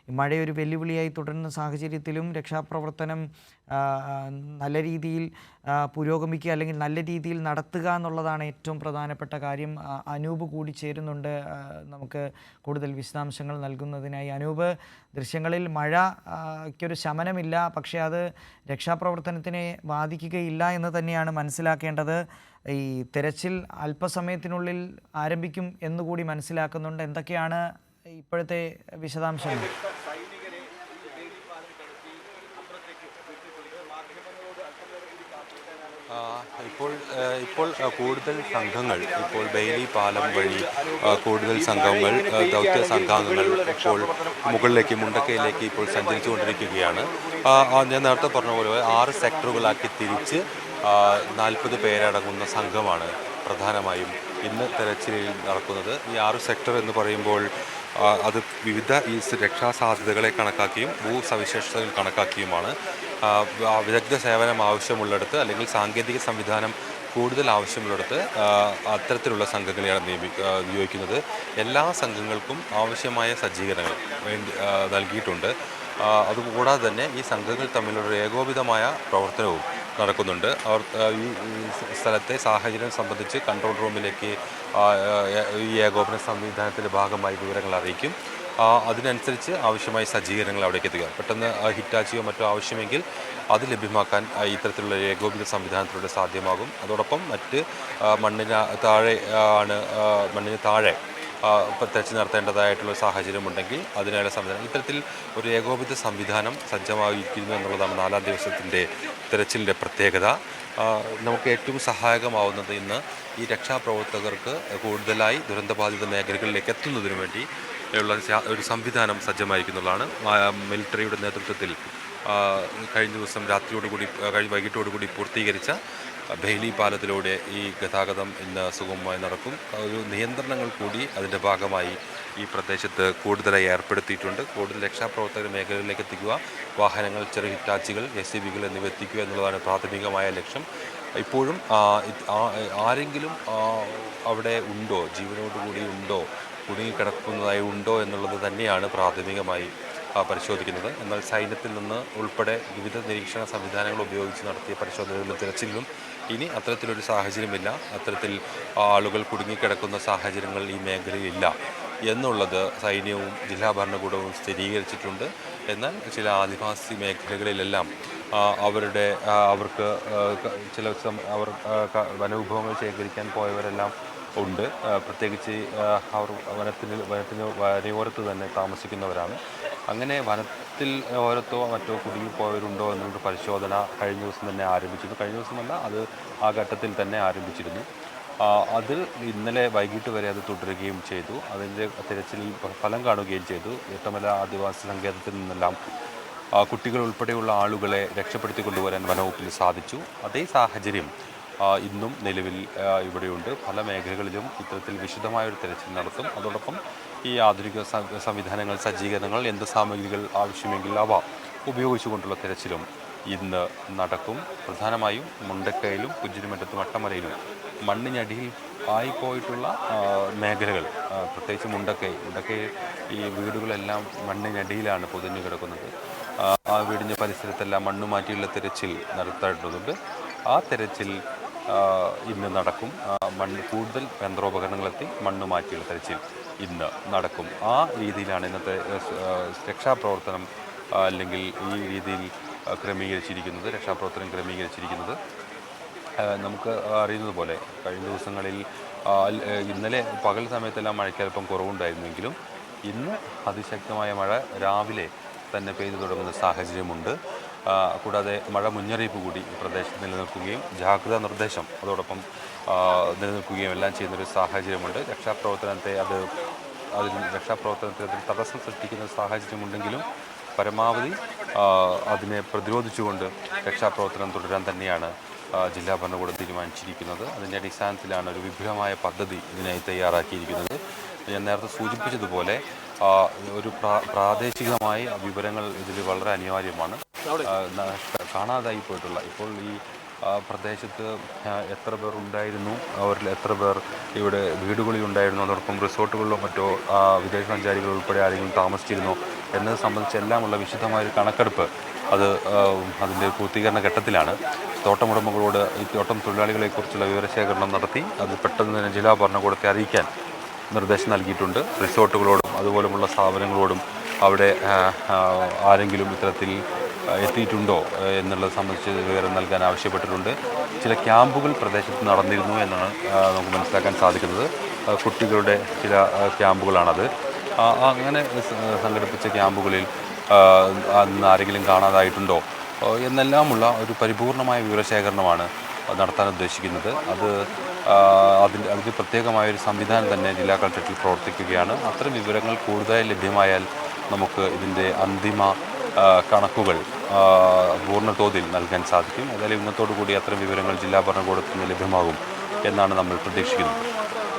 മഴയൊരു വെല്ലുവിളിയായി തുടരുന്ന സാഹചര്യത്തിലും രക്ഷാപ്രവർത്തനം ആ, ആ, നല്ല രീതിയിൽ പുരോഗമിക്കുക അല്ലെങ്കിൽ നല്ല രീതിയിൽ നടത്തുക എന്നുള്ളതാണ് ഏറ്റവും പ്രധാനപ്പെട്ട കാര്യം. അനൂപ് കൂടി ചേരുന്നുണ്ട് നമുക്ക് കൂടുതൽ വിശദാംശങ്ങൾ നൽകുന്നതിനായി. അനൂപ്, ദൃശ്യങ്ങളിൽ മഴയ്ക്കൊരു ശമനമില്ല, പക്ഷേ അത് രക്ഷാപ്രവർത്തനത്തിനെ ബാധിക്കുകയില്ല എന്ന് തന്നെയാണ് മനസ്സിലാക്കേണ്ടത്. ഈ തെരച്ചിൽ അല്പസമയത്തിനുള്ളിൽ ആരംഭിക്കും എന്നുകൂടി മനസ്സിലാക്കുന്നുണ്ട്. എന്തൊക്കെയാണ് ഇപ്പോഴത്തെ വിശദാംശങ്ങൾ? ഇപ്പോൾ ഇപ്പോൾ കൂടുതൽ സംഘങ്ങൾ ഇപ്പോൾ ബെയിലി പാലം വഴി കൂടുതൽ സംഘങ്ങൾ ദൗത്യ സംഘാംഗങ്ങൾ ഇപ്പോൾ മുകളിലേക്ക് മുണ്ടക്കയിലേക്ക് ഇപ്പോൾ സഞ്ചരിച്ചുകൊണ്ടിരിക്കുകയാണ്. ഞാൻ നേരത്തെ പറഞ്ഞ പോലെ 6 സെക്ടറുകളാക്കി തിരിച്ച് 40 പേരടങ്ങുന്ന സംഘമാണ് പ്രധാനമായും ഇന്ന് തെരച്ചിലിൽ നടക്കുന്നത്. ഈ 6 സെക്ടർ എന്ന് പറയുമ്പോൾ അത് വിവിധ ഈ രക്ഷാസാധ്യതകളെ കണക്കാക്കിയും ഭൂസവിശേഷതകൾ കണക്കാക്കിയുമാണ്. വിദഗ്ധ സേവനം ആവശ്യമുള്ളിടത്ത് അല്ലെങ്കിൽ സാങ്കേതിക സംവിധാനം കൂടുതൽ ആവശ്യമുള്ളിടത്ത് അത്തരത്തിലുള്ള സംഘങ്ങളെയാണ് നിയോഗിക്കുന്നത്. എല്ലാ സംഘങ്ങൾക്കും ആവശ്യമായ സജ്ജീകരണങ്ങൾ നൽകിയിട്ടുണ്ട്. അതുകൂടാതെ തന്നെ ഈ സംഘങ്ങൾ തമ്മിലുള്ള ഏകോപിതമായ പ്രവർത്തനവും നടക്കുന്നുണ്ട്. അവർ ഈ സ്ഥലത്തെ സാഹചര്യം സംബന്ധിച്ച് കൺട്രോൾ റൂമിലേക്ക് ഈ ഏകോപന സംവിധാനത്തിൻ്റെ ഭാഗമായി വിവരങ്ങൾ അറിയിക്കും. അതിനനുസരിച്ച് ആവശ്യമായ സജ്ജീകരണങ്ങൾ അവിടേക്ക് എത്തുക. പെട്ടെന്ന് ഹിറ്റാച്ചിയോ മറ്റോ ആവശ്യമെങ്കിൽ അത് ലഭ്യമാക്കാൻ ഇത്തരത്തിലുള്ള ഏകോപിത സംവിധാനത്തിലൂടെ സാധ്യമാകും. അതോടൊപ്പം മറ്റ് മണ്ണിന് താഴെ തെരച്ചിൽ നടത്തേണ്ടതായിട്ടുള്ള സാഹചര്യമുണ്ടെങ്കിൽ അതിനുള്ള സംവിധാനം, ഇത്തരത്തിൽ ഒരു ഏകോപിത സംവിധാനം സജ്ജമായിരിക്കുന്നു എന്നുള്ളതാണ് 4ാം ദിവസത്തിൻ്റെ തെരച്ചിലിൻ്റെ പ്രത്യേകത. നമുക്ക് ഏറ്റവും സഹായകമാവുന്നത് ഇന്ന് ഈ രക്ഷാപ്രവർത്തകർക്ക് കൂടുതലായി ദുരന്തബാധിത മേഖലകളിലേക്ക് എത്തുന്നതിനു വേണ്ടി ഉള്ള ഒരു സംവിധാനം സജ്ജമായിരിക്കുന്നുള്ളതാണ്. മിലിറ്ററിയുടെ നേതൃത്വത്തിൽ കഴിഞ്ഞ ദിവസം വൈകിട്ടോടുകൂടി പൂർത്തീകരിച്ച ബെയിലി പാലത്തിലൂടെ ഈ ഗതാഗതം ഇന്ന് സുഗമമായി നടക്കും. ഒരു നിയന്ത്രണങ്ങൾ കൂടി അതിൻ്റെ ഭാഗമായി ഈ പ്രദേശത്ത് കൂടുതലായി ഏർപ്പെടുത്തിയിട്ടുണ്ട്. കൂടുതൽ രക്ഷാപ്രവർത്തകർ മേഖലകളിലേക്ക് എത്തിക്കുക, വാഹനങ്ങൾ, ചെറിയ ഹിറ്റാച്ചികൾ, JCB എന്നിവ എത്തിക്കുക എന്നുള്ളതാണ് പ്രാഥമികമായ ലക്ഷ്യം. ഇപ്പോഴും ആരെങ്കിലും അവിടെ ഉണ്ടോ, ജീവനോടുകൂടി ഉണ്ടോ, കുടുങ്ങിക്കിടക്കുന്നതായി ഉണ്ടോ എന്നുള്ളത് തന്നെയാണ് പ്രാഥമികമായി പരിശോധിക്കുന്നത്. എന്നാൽ സൈന്യത്തിൽ നിന്ന് ഉൾപ്പെടെ വിവിധ നിരീക്ഷണ സംവിധാനങ്ങൾ ഉപയോഗിച്ച് നടത്തിയ പരിശോധനകളിലും തിരച്ചിലിലും ഇനി അത്തരത്തിലൊരു സാഹചര്യമില്ല. അത്തരത്തിൽ ആളുകൾ കുടുങ്ങിക്കിടക്കുന്ന സാഹചര്യങ്ങൾ ഈ മേഖലയിലില്ല എന്നുള്ളത് സൈന്യവും ജില്ലാ ഭരണകൂടവും സ്ഥിരീകരിച്ചിട്ടുണ്ട്. എന്നാൽ ചില ആദിവാസി മേഖലകളിലെല്ലാം അവർക്ക് അവർ വനവിഭവങ്ങൾ ശേഖരിക്കാൻ പോയവരെല്ലാം ഉണ്ട്. പ്രത്യേകിച്ച് അവർ വനയോരത്ത് തന്നെ താമസിക്കുന്നവരാണ്. അങ്ങനെ വനത്തിൽ ഓരത്തോ മറ്റോ കുടുങ്ങിപ്പോയവരുണ്ടോ എന്നുള്ള പരിശോധന കഴിഞ്ഞ ദിവസം തന്നെ ആരംഭിച്ചിരുന്നു. കഴിഞ്ഞ ദിവസമല്ല, അത് ആ ഘട്ടത്തിൽ തന്നെ ആരംഭിച്ചിരുന്നു. അത് ഇന്നലെ വൈകിട്ട് വരെ അത് തുടരുകയും ചെയ്തു. അതിൻ്റെ തിരച്ചിലിൽ ഫലം കാണുകയും ചെയ്തു. ഏട്ടമല ആദിവാസി സങ്കേതത്തിൽ നിന്നെല്ലാം കുട്ടികൾ ഉൾപ്പെടെയുള്ള ആളുകളെ രക്ഷപ്പെടുത്തി കൊണ്ടുവരാൻ വനവകുപ്പിന് സാധിച്ചു. അതേ സാഹചര്യം ഇന്നും നിലവിൽ ഇവിടെയുണ്ട്. പല മേഖലകളിലും ഇത്തരത്തിൽ വിശദമായൊരു തിരച്ചിൽ നടത്തും. അതോടൊപ്പം ഈ ആധുനിക സംവിധാനങ്ങൾ, സജ്ജീകരണങ്ങൾ, എന്ത് സാമഗ്രികൾ ആവശ്യമെങ്കിൽ അവ ഉപയോഗിച്ചുകൊണ്ടുള്ള തിരച്ചിലും ഇന്ന് നടക്കും. പ്രധാനമായും മുണ്ടക്കയിലും കുഞ്ചിരിമറ്റത്തും അട്ടമലയിലും മണ്ണിനടിയിൽ ആയിപ്പോയിട്ടുള്ള മേഖലകൾ, പ്രത്യേകിച്ച് മുണ്ടക്കൈ ഈ വീടുകളെല്ലാം മണ്ണിനടിയിലാണ് പൊതിഞ്ഞു കിടക്കുന്നത്. ആ വീടിൻ്റെ പരിസരത്തെല്ലാം മണ്ണ് മാറ്റിയുള്ള തിരച്ചിൽ നടത്തേണ്ടതുണ്ട്. ആ തിരച്ചിൽ ഇന്ന് നടക്കും. കൂടുതൽ യന്ത്രോപകരണങ്ങളെത്തി മണ്ണ് മാറ്റിയുള്ള തിരച്ചിൽ ഇന്ന് നടക്കും. ആ രീതിയിലാണ് ഇന്നത്തെ രക്ഷാപ്രവർത്തനം അല്ലെങ്കിൽ ഈ രീതിയിൽ രക്ഷാപ്രവർത്തനം ക്രമീകരിച്ചിരിക്കുന്നത്. നമുക്ക് അറിയുന്നത് പോലെ കഴിഞ്ഞ ദിവസങ്ങളിൽ ഇന്നലെ പകൽ സമയത്തെല്ലാം മഴയ്ക്കൽപ്പം കുറവുണ്ടായിരുന്നെങ്കിലും ഇന്ന് അതിശക്തമായ മഴ രാവിലെ തന്നെ പെയ്തു തുടങ്ങുന്ന സാഹചര്യമുണ്ട്. കൂടാതെ മഴ മുന്നറിയിപ്പ് കൂടി ഈ പ്രദേശത്ത് നിലനിൽക്കുകയും ജാഗ്രതാ നിർദ്ദേശം അതോടൊപ്പം നിലനിൽക്കുകയും എല്ലാം ചെയ്യുന്നൊരു സാഹചര്യമുണ്ട്. രക്ഷാപ്രവർത്തനത്തിൽ തടസ്സം സൃഷ്ടിക്കുന്ന സാഹചര്യമുണ്ടെങ്കിലും പരമാവധി അതിനെ പ്രതിരോധിച്ചുകൊണ്ട് രക്ഷാപ്രവർത്തനം തുടരാൻ തന്നെയാണ് ജില്ലാ ഭരണകൂടം തീരുമാനിച്ചിരിക്കുന്നത്. അതിൻ്റെ അടിസ്ഥാനത്തിലാണ് ഒരു വിപുലമായ പദ്ധതി ഇതിനായി തയ്യാറാക്കിയിരിക്കുന്നത്. ഞാൻ നേരത്തെ സൂചിപ്പിച്ചതുപോലെ ഒരു പ്രാദേശികമായ വിവരങ്ങൾ ഇതിൽ വളരെ അനിവാര്യമാണ്. കാണാതായി പോയിട്ടുള്ള ഇപ്പോൾ ഈ പ്രദേശത്ത് എത്ര പേർ ഉണ്ടായിരുന്നു, അവരിൽ എത്ര പേർ ഇവിടെ വീടുകളിൽ ഉണ്ടായിരുന്നു, അതോടൊപ്പം റിസോർട്ടുകളിലോ മറ്റോ വിദേശ സഞ്ചാരികൾ ഉൾപ്പെടെ ആരെങ്കിലും താമസിച്ചിരുന്നോ, എന്നത് സംബന്ധിച്ചെല്ലാമുള്ള വിശദമായൊരു കണക്കെടുപ്പ് അത് അതിൻ്റെ പൂർത്തീകരണ ഘട്ടത്തിലാണ്. തോട്ടമുടമകളോട് ഈ തോട്ടം തൊഴിലാളികളെക്കുറിച്ചുള്ള വിവരശേഖരണം നടത്തി അത് പെട്ടെന്ന് തന്നെ ജില്ലാ ഭരണകൂടത്തെ അറിയിക്കാൻ നിർദ്ദേശം നൽകിയിട്ടുണ്ട്. റിസോർട്ടുകളോടും അതുപോലെയുള്ള സ്ഥാപനങ്ങളോടും അവിടെ ആരെങ്കിലും ഇത്തരത്തിൽ എത്തിയിട്ടുണ്ടോ എന്നുള്ളത് സംബന്ധിച്ച് വിവരം നൽകാൻ ആവശ്യപ്പെട്ടിട്ടുണ്ട്. ചില ക്യാമ്പുകൾ പ്രദേശത്ത് നടന്നിരുന്നു എന്നാണ് നമുക്ക് മനസ്സിലാക്കാൻ സാധിക്കുന്നത്. കുട്ടികളുടെ ചില ക്യാമ്പുകളാണത്. അങ്ങനെ സംഘടിപ്പിച്ച ക്യാമ്പുകളിൽ അന്ന് ആരെങ്കിലും കാണാതായിട്ടുണ്ടോ എന്നെല്ലാമുള്ള ഒരു പരിപൂർണമായ വിവരശേഖരണമാണ് നടത്താൻ ഉദ്ദേശിക്കുന്നത്. അതിന് പ്രത്യേകമായൊരു സംവിധാനം തന്നെ ജില്ലാ കളക്ടറേറ്റിൽ പ്രവർത്തിക്കുകയാണ്. അത്തരം വിവരങ്ങൾ കൂടുതലായി ലഭ്യമായാൽ നമുക്ക് ഇതിൻ്റെ അന്തിമ കണക്കുകൾ പൂർണ്ണതോതിൽ നൽകാൻ സാധിക്കും. ഏതായാലും ഇന്നത്തോടു കൂടി അത്തരം വിവരങ്ങൾ ജില്ലാ ഭരണകൂടത്തിന് ലഭ്യമാകും എന്നാണ് നമ്മൾ പ്രതീക്ഷിക്കുന്നത്.